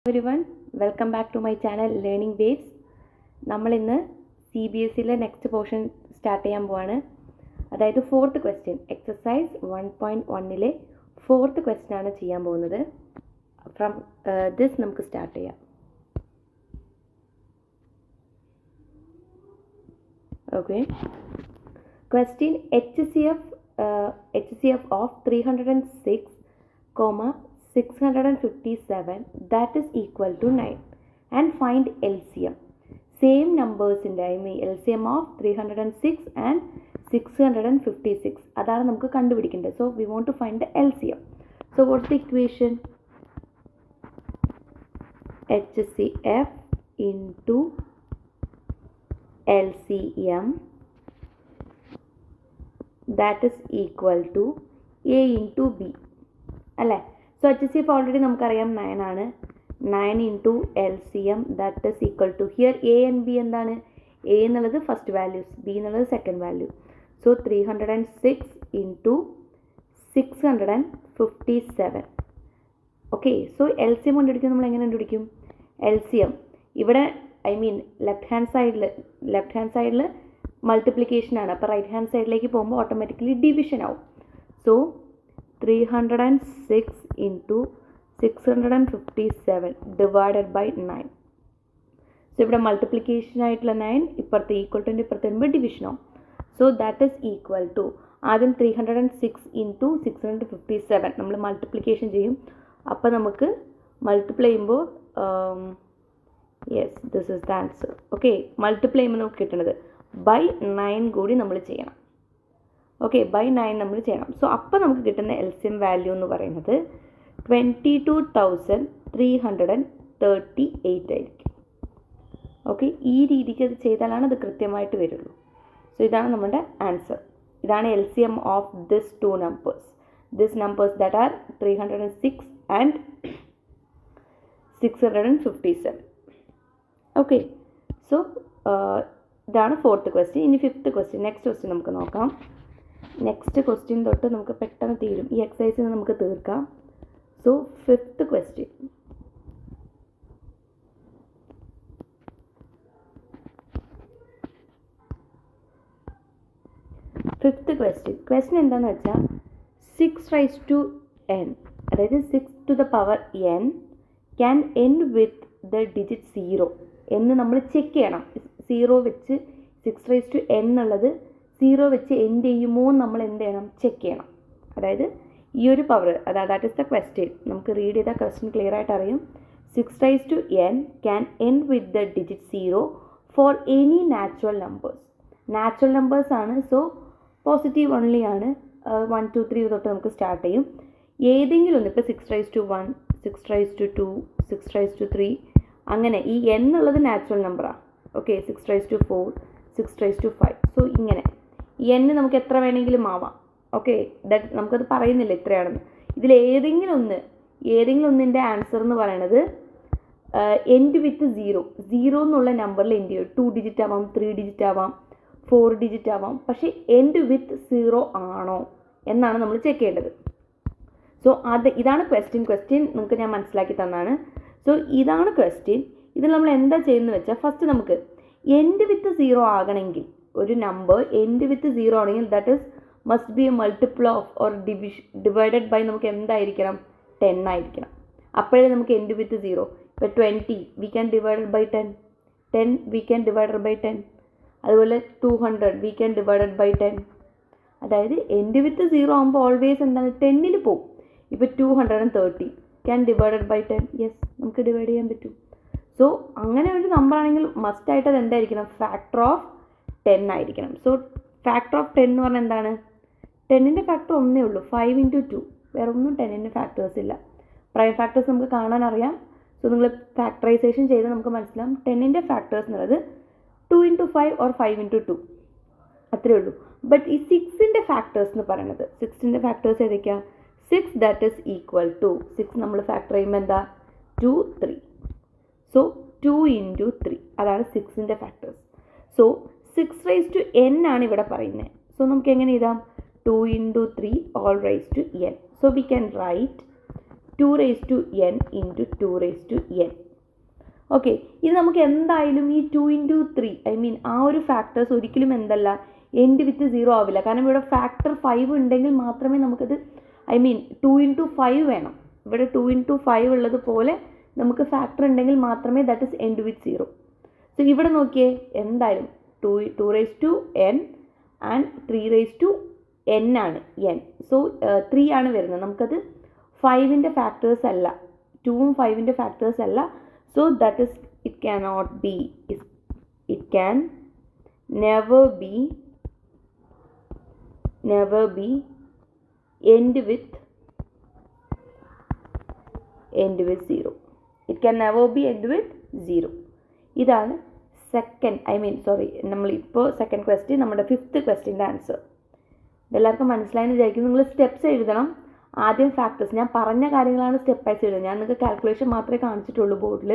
everyone, welcome back to my channel Learning Waves. നമ്മൾ ഇന്ന് CBSEയിലെ next portion start ചെയ്യാൻ പോവാണ്. അതായത് ഫോർത്ത് ക്വസ്റ്റ്യൻ, എക്സസൈസ് 1.1ലെ ഫോർത്ത് ക്വസ്റ്റ്യൻ ആണ് ചെയ്യാൻ പോകുന്നത്. ഫ്രം ദിസ് നമുക്ക് സ്റ്റാർട്ട് ചെയ്യാം. Okay, question HCF of 306,657 that is equal to 9 and find LCM. Same numbers in LCM of 306 and 656 അതാണ് നമുക്ക് കണ്ടുപിടിക്കേണ്ടത്. So we want to find the LCM. So what's the equation? HCF into LCM that is equal to A into B അല്ലേ? So HCF already നമുക്കറിയാം 9 ആണ്. 9 into LCM that is equal to here A and B എന്താണ്? A എന്നുള്ളത് first values, B എന്നുള്ളത് second value. So 306 into 657. Okay, so LCM കണ്ടുപിടിക്കും. നമ്മൾ എങ്ങനെ കണ്ടുപിടിക്കും LCM? ഇവിടെ ലെഫ്റ്റ് ഹാൻഡ് സൈഡിൽ മൾട്ടിപ്ലിക്കേഷൻ ആണ്. അപ്പോൾ റൈറ്റ് ഹാൻഡ് സൈഡിലേക്ക് പോകുമ്പോൾ ഓട്ടോമാറ്റിക്കലി ഡിവിഷൻ ആവും. So 306 into 657 divided by 9. So ഇവിടെ മൾട്ടിപ്ലിക്കേഷൻ ആയിട്ടുള്ള 9 ഇപ്പുറത്ത് ഈക്വൽ ടു ഇപ്പുറത്ത് വരുമ്പോൾ ഡിവിഷൻ ആവും. So that is equal to ആദ്യം 306 into 657 നമ്മൾ മൾട്ടിപ്ലിക്കേഷൻ ചെയ്യും. അപ്പോൾ നമുക്ക് മൾട്ടിപ്ലൈ ചെയ്യുമ്പോൾ yes this is the answer. Okay, multiply ചെയ്യുമ്പോൾ നമുക്ക് കിട്ടുന്നത് ബൈ 9 കൂടി നമ്മൾ ചെയ്യണം. ഓക്കെ, ബൈ 9 നമ്മൾ ചെയ്യണം. സോ അപ്പോൾ നമുക്ക് കിട്ടുന്ന LCM വാല്യൂ എന്ന് പറയുന്നത് 22,338 ആയിരിക്കും. ഓക്കെ, ഈ രീതിക്ക് അത് ചെയ്താലാണ് അത് കൃത്യമായിട്ട് വരുള്ളൂ. സോ ഇതാണ് നമ്മുടെ ആൻസർ. ഇതാണ് LCM of this two numbers that are 306 and 657. Okay, so ഇതാണ് ഫോർത്ത് ക്വസ്റ്റ്യൻ. ഇനി ഫിഫ്ത്ത് ക്വസ്റ്റ്യൻ, നെക്സ്റ്റ് ക്വസ്റ്റ്യൻ നമുക്ക് നോക്കാം. നെക്സ്റ്റ് ക്വസ്റ്റ്യൻ തൊട്ട് നമുക്ക് പെട്ടെന്ന് തീരും, ഈ എക്സസൈസിന് നമുക്ക് തീർക്കാം. സോ ഫിഫ്ത്ത് ക്വസ്റ്റ്യൻ, ക്വസ്റ്റ്യൻ എന്താണെന്ന് വെച്ചാൽ 6n, അതായത് 6 to the power n can end with the digit 0 എന്ന് നമ്മൾ ചെക്ക് ചെയ്യണം. 0 വെച്ച് 6n എന്നുള്ളത് 0 വെച്ച് എൻഡ് ചെയ്യുമോ നമ്മൾ എന്ത് ചെയ്യണം? ചെക്ക് ചെയ്യണം. അതായത് ഈ ഒരു power, that is the question. നമുക്ക് റീഡ് ചെയ്ത ക്വസ്റ്റ്യൻ ക്ലിയർ ആയിട്ട് അറിയും. 6n can end with the digit 0 for any natural numbers ആണ്. സോ പോസിറ്റീവ് ഓൺലി ആണ്. 1 2 3 തൊട്ട് നമുക്ക് സ്റ്റാർട്ട് ചെയ്യും. ഏതെങ്കിലും ഒന്ന്, ഇപ്പോൾ 6:1, 6:2, 6:3 അങ്ങനെ ഈ n ഉള്ളത് നാച്ചുറൽ നമ്പറാണ്. ഓക്കെ, 6:4, 6:5. സോ ഇങ്ങനെ ഈ n നമുക്ക് എത്ര വേണമെങ്കിലും ആവാം. ഓക്കെ, ദാറ്റ് നമുക്കത് പറയുന്നില്ല എത്രയാണെന്ന്. ഇതിലേതെങ്കിലും ഒന്നിൻ്റെ ആൻസർ എന്ന് പറയുന്നത് എൻഡ് വിത്ത് 0 എന്നുള്ള നമ്പറിൽ എൻഡ് ചെയ്യും. 2 ഡിജിറ്റ് ആവാം, 3 ഡിജിറ്റ് ആവാം, 4 ഡിജിറ്റ് ആവാം. പക്ഷേ എൻഡ് വിത്ത് 0 ആണോ എന്നാണ് നമ്മൾ ചെക്ക് ചെയ്യേണ്ടത്. സോ ഇതാണ് ക്വസ്റ്റ്യൻ നിങ്ങൾക്ക് ഞാൻ മനസ്സിലാക്കി തന്നാണ്. സോ ഇതാണ് ക്വസ്റ്റ്യൻ. ഇതിൽ നമ്മൾ എന്താ ചെയ്യുന്നത് വെച്ചാൽ, ഫസ്റ്റ് നമുക്ക് എൻഡ് വിത്ത് 0 ആകണമെങ്കിൽ, ഒരു നമ്പർ എൻഡ് വിത്ത് 0 ആണെങ്കിൽ that is must be a multiple of or divided by നമുക്ക് എന്തായിരിക്കണം? 10 ആയിരിക്കണം. അപ്പോഴേ നമുക്ക് എൻഡ് വിത്ത് 0. ഇപ്പോൾ 20 we can divided by 10, 10 we can divided by 10. അതുപോലെ 200 വി ക്യാൻ ഡിവൈഡഡ് ബൈ 10. അതായത് എൻഡ് വിത്ത് 0 ആകുമ്പോൾ ഓൾവേസ് എന്താണ്? 10ൽ പോകും. ഇപ്പോൾ 230 ക്യാൻ ഡിവൈഡഡ് ബൈ 10. യെസ്, നമുക്ക് ഡിവൈഡ് ചെയ്യാൻ പറ്റും. സോ അങ്ങനെ ഒരു നമ്പർ ആണെങ്കിൽ മസ്റ്റായിട്ട് അത് എന്തായിരിക്കണം? ഫാക്ടർ ഓഫ് 10 ആയിരിക്കണം. സോ ഫാക്ടർ ഓഫ് 10 എന്ന് പറഞ്ഞാൽ എന്താണ്? 10ൻ്റെ ഫാക്ടർ ഒന്നേ ഉള്ളൂ, 5 into 2. വേറെ ഒന്നും 10ൻ്റെ ഫാക്ടേഴ്സ് ഇല്ല. പ്രൈം ഫാക്ടേഴ്സ് നമുക്ക് കാണാൻ അറിയാം. സോ നിങ്ങൾ ഫാക്ടറൈസേഷൻ ചെയ്ത് നമുക്ക് മനസ്സിലാവും 10ൻ്റെ ഫാക്ടേഴ്സ് എന്നുള്ളത് 2 into 5 or 5 into 2 അത്രേ ഉള്ളൂ. ബട്ട് ഈ 6ൻ്റെ ഫാക്ടേഴ്സ് എന്ന് പറയുന്നത്, 6ൻ്റെ ഫാക്ടേഴ്സ് ഏതൊക്കെയാണ്? 6 ദാറ്റ് ഈസ് ഈക്വൽ ടു 6 നമ്മൾ ഫാക്ടർ ചെയ്യുമ്പോൾ എന്താ? 2 3. സോ 2 into 3 അതാണ് 6ൻ്റെ ഫാക്ടേഴ്സ്. സോ 6n ആണ് ഇവിടെ പറയുന്നത്. സോ നമുക്ക് എങ്ങനെ എഴുതാം? 2 into 3 all raised to n. So we can write 2n into 2n. Okay, ഇത് നമുക്ക് എന്തായാലും ഈ 2 into 3 ആ ഒരു ഫാക്ടേഴ്സ് ഒരിക്കലും എന്തല്ല എൻഡ് വിത്ത് 0 ആവില്ല. കാരണം ഇവിടെ ഫാക്ടർ 5 ഉണ്ടെങ്കിൽ മാത്രമേ നമുക്കത് 2 into 5 വേണം. ഇവിടെ 2 into 5 ഉള്ളതുപോലെ നമുക്ക് ഫാക്ടർ ഉണ്ടെങ്കിൽ മാത്രമേ that is end with 0. So ഇവിടെ നോക്കിയേ, എന്തായാലും 2 raised to n and 3 raised to n ആണ് n. സോ 3 ആണ് വരുന്നത്. നമുക്കത് 5ൻ്റെ ഫാക്ടേഴ്സ് അല്ല, 2ഉം 5ൻ്റെ ഫാക്ടേഴ്സ് അല്ല. So that is it cannot be, it can never be end with 0. It can never be end with 0. ഇതാണ് നമ്മളിപ്പോൾ സെക്കൻഡ് ക്വസ്റ്റ്യൻ, നമ്മുടെ 5th ക്വസ്റ്റ്യൻ്റെ answer. ഇതെല്ലാവർക്കും മനസ്സിലായെന്ന് വിചാരിക്കും. നിങ്ങൾ സ്റ്റെപ്സ് എഴുതണം. ആദ്യം ഫാക്ടേഴ്സ്, ഞാൻ പറഞ്ഞ കാര്യങ്ങളാണ് സ്റ്റെപ്പ് വൈസ് എഴുതുന്നത്. ഞാൻ നിങ്ങൾക്ക് കാൽക്കുലേഷൻ മാത്രമേ കാണിച്ചിട്ടുള്ളൂ ബോർഡിൽ.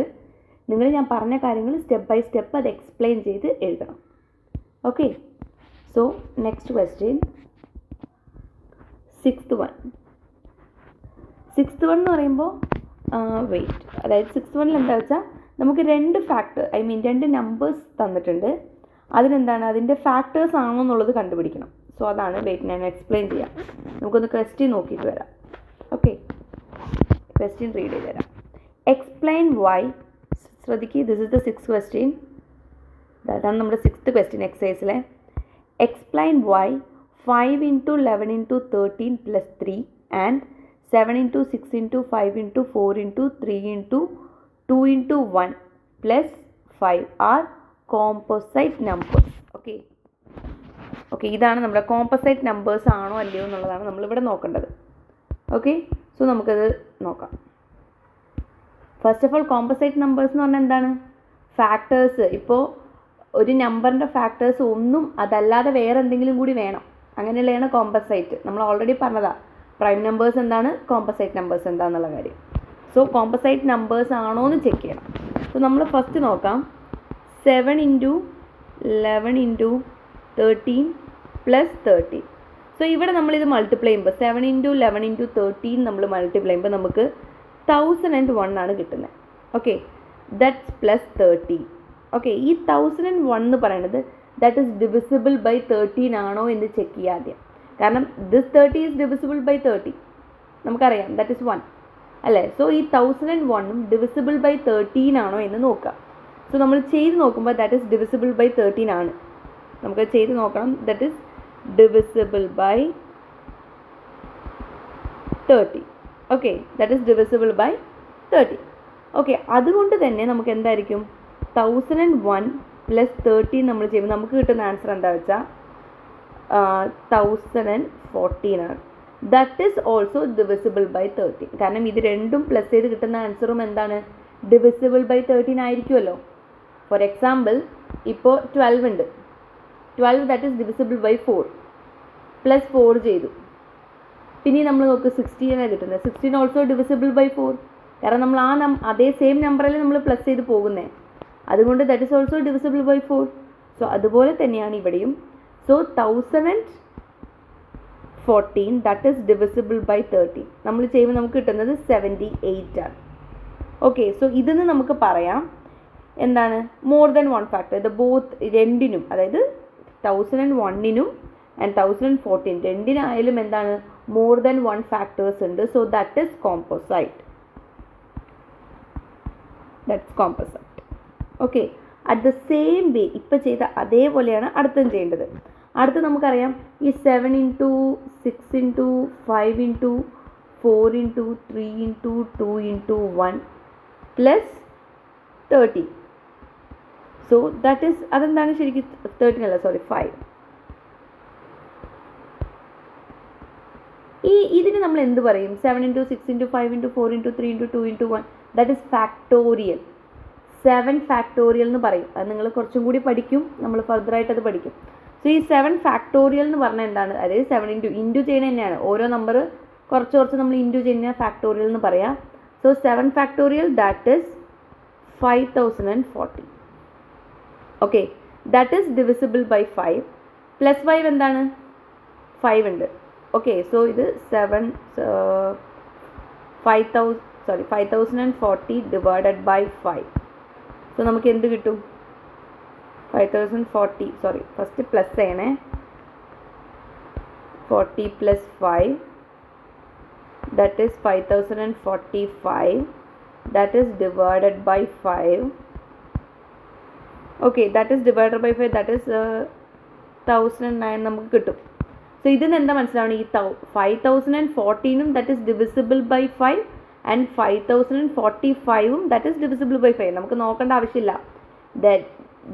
നിങ്ങൾ ഞാൻ പറഞ്ഞ കാര്യങ്ങൾ സ്റ്റെപ്പ് ബൈ സ്റ്റെപ്പ് അത് എക്സ്പ്ലെയിൻ ചെയ്ത് എഴുതണം. Okay, so next question, 6th one എന്ന് പറയുമ്പോൾ അതായത് 6th one എന്താ വെച്ചാൽ നമുക്ക് രണ്ട് ഫാക്ടർ രണ്ട് നമ്പേഴ്സ് തന്നിട്ടുണ്ട്. അതിനെന്താണ്, അതിൻ്റെ ഫാക്ടേഴ്സ് ആണോ എന്നുള്ളത് കണ്ടുപിടിക്കണം. സോ അതാണ് ഞാൻ എക്സ്പ്ലെയിൻ ചെയ്യാം. നമുക്കൊന്ന് ക്വസ്റ്റ്യൻ നോക്കിയിട്ട് വരാം. ഓക്കെ, ക്വസ്റ്റ്യൻ റീഡ് ചെയ്ത് തരാം. എക്സ്പ്ലെയിൻ വൈ, ശ്രദ്ധിക്കുക, this is the 6th question. അതാണ് നമ്മുടെ 6th ക്വസ്റ്റ്യൻ എക്സസൈസിലെ. Explain why 5 into 11 into 13 plus 3 and 7 into 6 into 5 into 4 into 3 into 2 into 1 plus 5 are composite numbers. Okay, ഇതാണ് നമ്മുടെ കോമ്പോസൈറ്റ് നമ്പേഴ്സ് ആണോ അല്ലയോ എന്നുള്ളതാണ് നമ്മളിവിടെ നോക്കേണ്ടത്. ഓക്കെ, സോ നമുക്കത് നോക്കാം. First of all, composite numbers എന്ന് പറഞ്ഞാൽ എന്താണ്? ഫാക്ടേഴ്സ്. ഇപ്പോൾ ഒരു നമ്പറിൻ്റെ ഫാക്ടേഴ്സ് ഒന്നും അതല്ലാതെ വേറെ എന്തെങ്കിലും കൂടി വേണം, അങ്ങനെയുള്ളതാണ് കോമ്പോസൈറ്റ്. നമ്മൾ ഓൾറെഡി പറഞ്ഞതാണ് പ്രൈം നമ്പേഴ്സ് എന്താണ്, കോമ്പോസൈറ്റ് നമ്പേഴ്സ് എന്താണെന്നുള്ള കാര്യം. സോ കോമ്പോസൈറ്റ് നമ്പേഴ്സ് ആണോ എന്ന് ചെക്ക് ചെയ്യണം. സോ നമ്മൾ ഫസ്റ്റ് നോക്കാം. 7 into 11 into 13 plus 13. സോ ഇവിടെ നമ്മളിത് മൾട്ടിപ്ലൈ ചെയ്യുമ്പോൾ 7 into 11 into 13 നമ്മൾ മൾട്ടിപ്ലൈ ചെയ്യുമ്പോൾ നമുക്ക് 1001 ആണ് കിട്ടുന്നത്. Okay, that's plus 30. ഓക്കെ, ഈ 1001 എന്ന് പറയുന്നത് ദാറ്റ് ഈസ് ഡിവിസിബിൾ ബൈ 13 ആണോ എന്ന് ചെക്ക് ചെയ്യുക ആദ്യം. കാരണം ദിസ് 30 ഈസ് ഡിവിസിബിൾ ബൈ 30, നമുക്കറിയാം ദാറ്റ് ഈസ് 1 അല്ലേ. സോ ഈ 1001ഉം ഡിവിസിബിൾ ബൈ 13 ആണോ എന്ന് നോക്കാം. സോ നമ്മൾ ചെയ്ത് നോക്കുമ്പോൾ ദാറ്റ് ഈസ് ഡിവിസിബിൾ ബൈ 13 ആണ്. നമുക്ക് ചെയ്ത് നോക്കണം. That is divisible by 30. Okay, that is divisible by 30. Okay, അതുകൊണ്ട് തന്നെ നമുക്ക് എന്തായിരിക്കും 1001 പ്ലസ് 13 നമ്മൾ ചെയ്യുമ്പോൾ നമുക്ക് കിട്ടുന്ന ആൻസർ എന്താ വെച്ചാൽ 1014 ആണ്. That is also divisible by 13. കാരണം ഇത് രണ്ടും പ്ലസ് ചെയ്ത് കിട്ടുന്ന ആൻസറും എന്താണ്, ഡിവിസിബിൾ ബൈ 13 ആയിരിക്കുമല്ലോ. ഫോർ എക്സാമ്പിൾ, ഇപ്പോൾ 12 ഉണ്ട്. 12 that is divisible by 4 plus 4 ചെയ്തു. പിന്നെ നമ്മൾ നോക്ക് 16 കിട്ടുന്നത്. 16 ഓൾസോ ഡിവിസിബിൾ ബൈ 4. കാരണം നമ്മൾ അതേ സെയിം നമ്പറിൽ നമ്മൾ പ്ലസ് ചെയ്ത് പോകുന്നത്. അതുകൊണ്ട് that is also divisible by 4. So അതുപോലെ തന്നെയാണ് ഇവിടെയും. So 1014 that is divisible by 30. നമ്മൾ ചെയ്യുമ്പോൾ നമുക്ക് കിട്ടുന്നത് 78 ആണ്. ഓക്കെ, സോ ഇതിന് നമുക്ക് പറയാം എന്താണ്, മോർ ദാൻ 1 ഫാക്ടർ. ഇത് ബോത്ത് രണ്ടിനും, അതായത് 1001നും ആൻഡ് 1014 രണ്ടിനായാലും എന്താണ്, മോർ ദാൻ 1 ഫാക്ടേഴ്സ് ഉണ്ട്. So that is composite. That's composite. Okay, at the same way ഇപ്പോൾ ചെയ്ത അതേപോലെയാണ് അടുത്തും ചെയ്യേണ്ടത്. അടുത്ത് നമുക്കറിയാം ഈ 7 into 6 into 5 into 4 into 3 into 2 into 1 plus 30. So that is, അതെന്താണ് ശരിക്കും 13 അല്ല, സോറി 5. ഇതിന് നമ്മൾ എന്ത് പറയും? 7 into 6 into 5 into 4 into 3 into 2 into 1 that is factorial. 7 factorial എന്ന് പറയും. അത് നിങ്ങൾ കുറച്ചും കൂടി പഠിക്കും, നമ്മൾ ഫർദറായിട്ട് അത് പഠിക്കും. സോ ഈ 7 ഫാക്ടോറിയൽ എന്ന് പറഞ്ഞാൽ എന്താണ്, അതായത് 7 ഇൻറ്റു ചെയ്യുന്നത് തന്നെയാണ്. ഓരോ നമ്പർ കുറച്ച് നമ്മൾ ഇൻറ്റു ചെയ്യുന്ന ഫാക്ടോറിയൽ എന്ന് പറയാം. So 7 factorial that is 5040. Okay, that is divisible by 5. Plus 5 എന്താണ്, 5 ഉണ്ട്. ഓക്കെ, സോ ഇത് 7 5040 ഡിവൈഡഡ് ബൈ 5. സോ നമുക്ക് എന്ത് കിട്ടും? 5040, ഫസ്റ്റ് പ്ലസ് ചെയ്യണേ. 40 plus 5, that is 5045, that is divided by 5. Okay, that is divided by 5, that is 1009 നമുക്ക് കിട്ടും. So ഇതിൽ നിന്ന് എന്താ മനസ്സിലാവണം? ഈ 5014 that is divisible by 5 and 5045 that is divisible by 5. നമുക്ക് നോക്കേണ്ട ആവശ്യമില്ല. that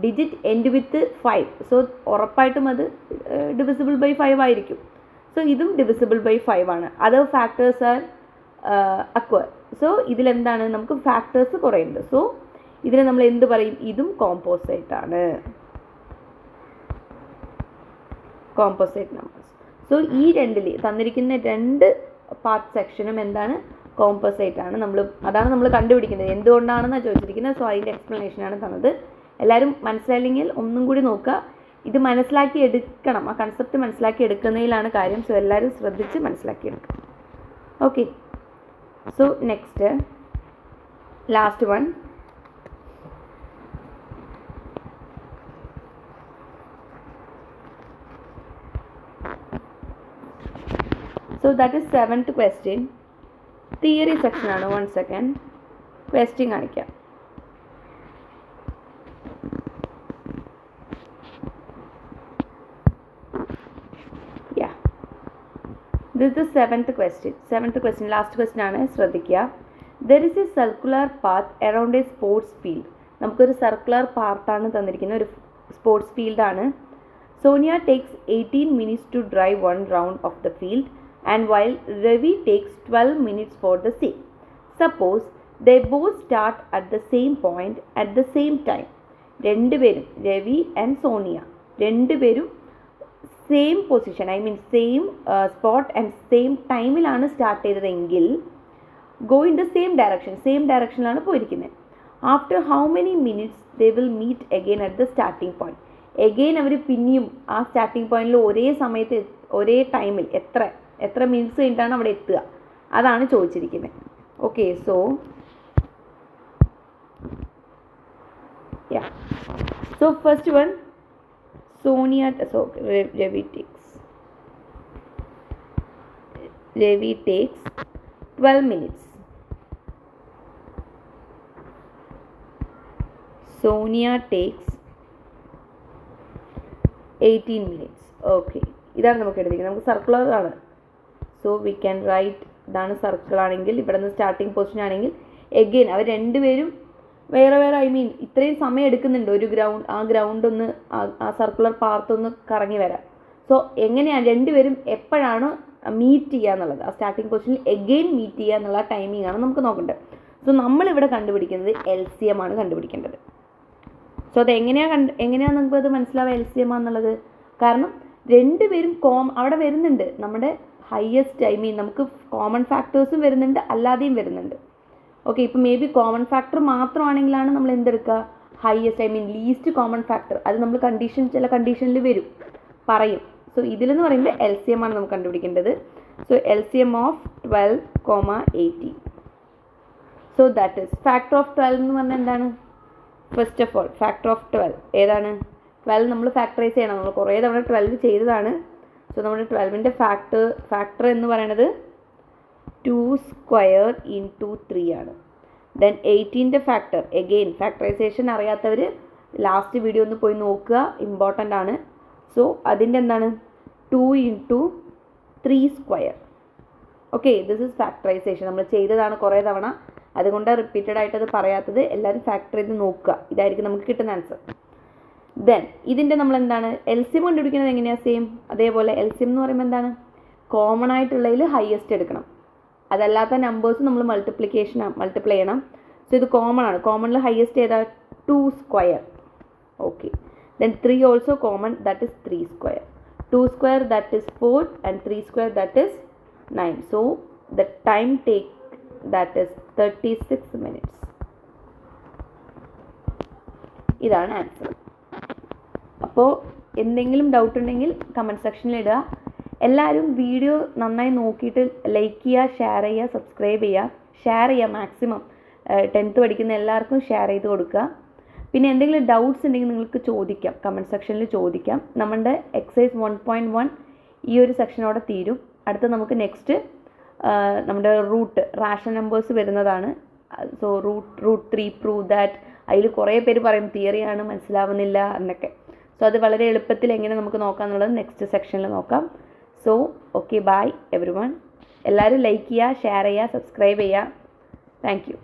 digit end with 5, so ഉറപ്പായിട്ടും അത് divisible by 5 ആയിരിക്കും. സോ ഇതും divisible by 5 ആണ്. Other factors are acquire. So ഇതിലെന്താണ്? നമുക്ക് ഫാക്ടേഴ്സ് കുറേ ഉണ്ട്. സോ ഇതിനെ നമ്മൾ എന്ത് പറയും? ഇതും കോമ്പോസൈറ്റ് ആണ്, കോമ്പോസൈറ്റ് നമ്പേഴ്സ്. സോ ഈ തന്നിരിക്കുന്ന രണ്ട് പാർട്ട് സെക്ഷനും എന്താണ്? കോമ്പോസൈറ്റ് ആണ്. അതാണ് നമ്മൾ കണ്ടുപിടിക്കുന്നത്. എന്തുകൊണ്ടാണെന്നാണ് ചോദിച്ചിരിക്കുന്നത്. സോ അതിൻ്റെ എക്സ്പ്ലനേഷനാണ് തന്നത്. എല്ലാവരും മനസ്സിലായില്ലെങ്കിൽ ഒന്നും കൂടി നോക്കുക. ഇത് മനസ്സിലാക്കി എടുക്കണം. ആ കൺസെപ്റ്റ് മനസ്സിലാക്കി എടുക്കുന്നതിലാണ് കാര്യം. സോ എല്ലാവരും ശ്രദ്ധിച്ച് മനസ്സിലാക്കി എടുക്കണം. Okay, so next last one. So that is 7th question. Theory സെക്ഷനാണ്. 1 second ക്വസ്റ്റ്യൻ കാണിക്കാം. This is the 7th question. 7th question, last question ആണ്. ശ്രദ്ധിക്കുക. There is a circular path around a sports field. നമുക്കൊരു circular പാത്താണ് തന്നിരിക്കുന്നത്. ഒരു sports ഫീൽഡാണ്. Sonia takes 18 minutes to drive one round of the field, and while Ravi takes 12 minutes for the same. Suppose they both start at the same point at the same time. രണ്ടുപേരും, Ravi and Sonia, രണ്ടുപേരും same position, same spot and same ടൈമിലാണ് start ചെയ്തതെങ്കിൽ go in the same ഡയറക്ഷനിലാണ് പോയിരിക്കുന്നത്. After how many minutes they will meet again at the starting point. Again അവർ പിന്നെയും ആ starting പോയിന്റിൽ ഒരേ സമയത്ത് ഒരേ ടൈമിൽ എത്ര മിനിറ്റ്സ് കഴിഞ്ഞിട്ടാണ് അവിടെ എത്തുക, അതാണ് ചോദിച്ചിരിക്കുന്നത്. Okay, so first one, Ravi takes 12 minutes. Sonia takes 18 minutes. Okay, ഇതാണ് നമുക്ക് എടുത്തിരിക്കുന്നത്. നമുക്ക് സർക്കുലർ ആണ്. സോ വി ക്യാൻ റൈറ്റ്, ഇതാണ് സർക്കിൾ ആണെങ്കിൽ, ഇവിടെ നിന്ന് സ്റ്റാർട്ടിങ് പൊസിഷൻ ആണെങ്കിൽ എഗെയിൻ അവർ രണ്ടുപേരും വേറെ ഇത്രയും സമയം എടുക്കുന്നുണ്ട് ഒരു ഗ്രൗണ്ട് ഒന്ന് ആ സർക്കുലർ പാർട്ട് ഒന്ന് കറങ്ങി വരാം. സോ എങ്ങനെയാണ് രണ്ടുപേരും എപ്പോഴാണ് മീറ്റ് ചെയ്യുക എന്നുള്ളത്, ആ സ്റ്റാർട്ടിംഗ് പൊസിഷനിൽ എഗെയിൻ മീറ്റ് ചെയ്യുക എന്നുള്ള ടൈമിംഗ് ആണ് നമുക്ക് നോക്കേണ്ടത്. സോ നമ്മളിവിടെ കണ്ടുപിടിക്കുന്നത് LCM ആണ് കണ്ടുപിടിക്കേണ്ടത്. സോ അത് എങ്ങനെയാണ് നമുക്കത് മനസ്സിലാവുക LCM ആണെന്നുള്ളത്? കാരണം രണ്ടുപേരും അവിടെ വരുന്നുണ്ട്. നമ്മുടെ ഹയസ്റ്റ് നമുക്ക് കോമൺ ഫാക്ടേഴ്സും വരുന്നുണ്ട്, അല്ലാതെയും വരുന്നുണ്ട്. ഓക്കെ, ഇപ്പം മേ ബി കോമൺ ഫാക്ടർ മാത്രമാണെങ്കിലാണ് നമ്മൾ എന്തെടുക്കുക? Highest least common factor. അത് നമ്മൾ ചില കണ്ടീഷനിൽ പറയും. സോ ഇതിലെന്ന് പറയുന്നത് LCM ആണ് നമുക്ക് കണ്ടുപിടിക്കേണ്ടത്. So LCM of 12, 18. So that is factor of 12 എന്ന് പറഞ്ഞാൽ എന്താണ്? First of all factor of 12 ഏതാണ്? 12 നമ്മൾ ഫാക്ടറൈസ് ചെയ്യണം. നമ്മൾ കുറേ തവണ 12 ചെയ്തതാണ്. സോ നമ്മുടെ 12ൻ്റെ ഫാക്ടർ എന്ന് പറയുന്നത് 2 square into 3 ആണ്. ദെൻ 18ൻ്റെ ഫാക്ടർ, എഗെയിൻ ഫാക്ടറൈസേഷൻ അറിയാത്തവർ ലാസ്റ്റ് വീഡിയോ ഒന്ന് പോയി നോക്കുക, ഇമ്പോർട്ടൻ്റ് ആണ്. സോ അതിൻ്റെ എന്താണ്? 2 into 3 square. Okay, this is factorisation. നമ്മൾ ചെയ്തതാണ് കുറേ തവണ, അതുകൊണ്ട് റിപ്പീറ്റഡ് ആയിട്ട് അത് പറയാത്തത്. എല്ലാവരും ഫാക്ടർ ചെയ്ത് നോക്കുക, ഇതായിരിക്കും നമുക്ക് കിട്ടുന്ന ആൻസർ. ദെൻ ഇതിൻ്റെ നമ്മൾ എന്താണ് LCM കണ്ടുപിടിക്കുന്നത് എങ്ങനെയാണ്? സെയിം അതേപോലെ LCM എന്ന് പറയുമ്പോൾ എന്താണ്? കോമൺ ആയിട്ടുള്ളതിൽ ഹയസ്റ്റ് എടുക്കണം. അതല്ലാത്ത നമ്പേഴ്സ് നമ്മൾ മൾട്ടിപ്ലൈ ചെയ്യണം. സോ ഇത് കോമൺ ആണ്. കോമണിൽ ഹയസ്റ്റ് ഏതാ? 2 square. Okay, then 3 also common, that is 3 square. 2 square that is 4 and 3 square that is 9. So the time take that is 36 minutes. ഇതാണ് ആൻസർ. അപ്പോൾ എന്തെങ്കിലും ഡൗട്ട് ഉണ്ടെങ്കിൽ കമൻറ്റ് സെക്ഷനിൽ ഇടുക. എല്ലാവരും വീഡിയോ നന്നായി നോക്കിയിട്ട് ലൈക്ക് ചെയ്യുക, ഷെയർ ചെയ്യുക, സബ്സ്ക്രൈബ് ചെയ്യുക, ഷെയർ ചെയ്യുക മാക്സിമം. 10th പഠിക്കുന്ന എല്ലാവർക്കും ഷെയർ ചെയ്ത് കൊടുക്കുക. പിന്നെ എന്തെങ്കിലും ഡൗട്ട്സ് ഉണ്ടെങ്കിൽ നിങ്ങൾക്ക് ചോദിക്കാം, കമൻറ്റ് സെക്ഷനിൽ ചോദിക്കാം. നമ്മുടെ എക്സസൈസ് 1.1 ഈ ഒരു സെക്ഷനോടെ തീരും. അടുത്ത നമുക്ക് നെക്സ്റ്റ് നമ്മുടെ റാഷണൽ നമ്പേഴ്സ് വരുന്നതാണ്. So root 3 prove that. അതിൽ കുറേ പേര് പറയും തിയറിയാണ് മനസ്സിലാവുന്നില്ല എന്നൊക്കെ. സോ അത് വളരെ എളുപ്പത്തിൽ എങ്ങനെ നമുക്ക് നോക്കാമെന്നുള്ളത് നെക്സ്റ്റ് സെക്ഷനിൽ നോക്കാം. So okay, bye everyone. എല്ലാവരും ലൈക്ക് ചെയ്യുക, ഷെയർ ചെയ്യുക, സബ്സ്ക്രൈബ് ചെയ്യുക. Thank U.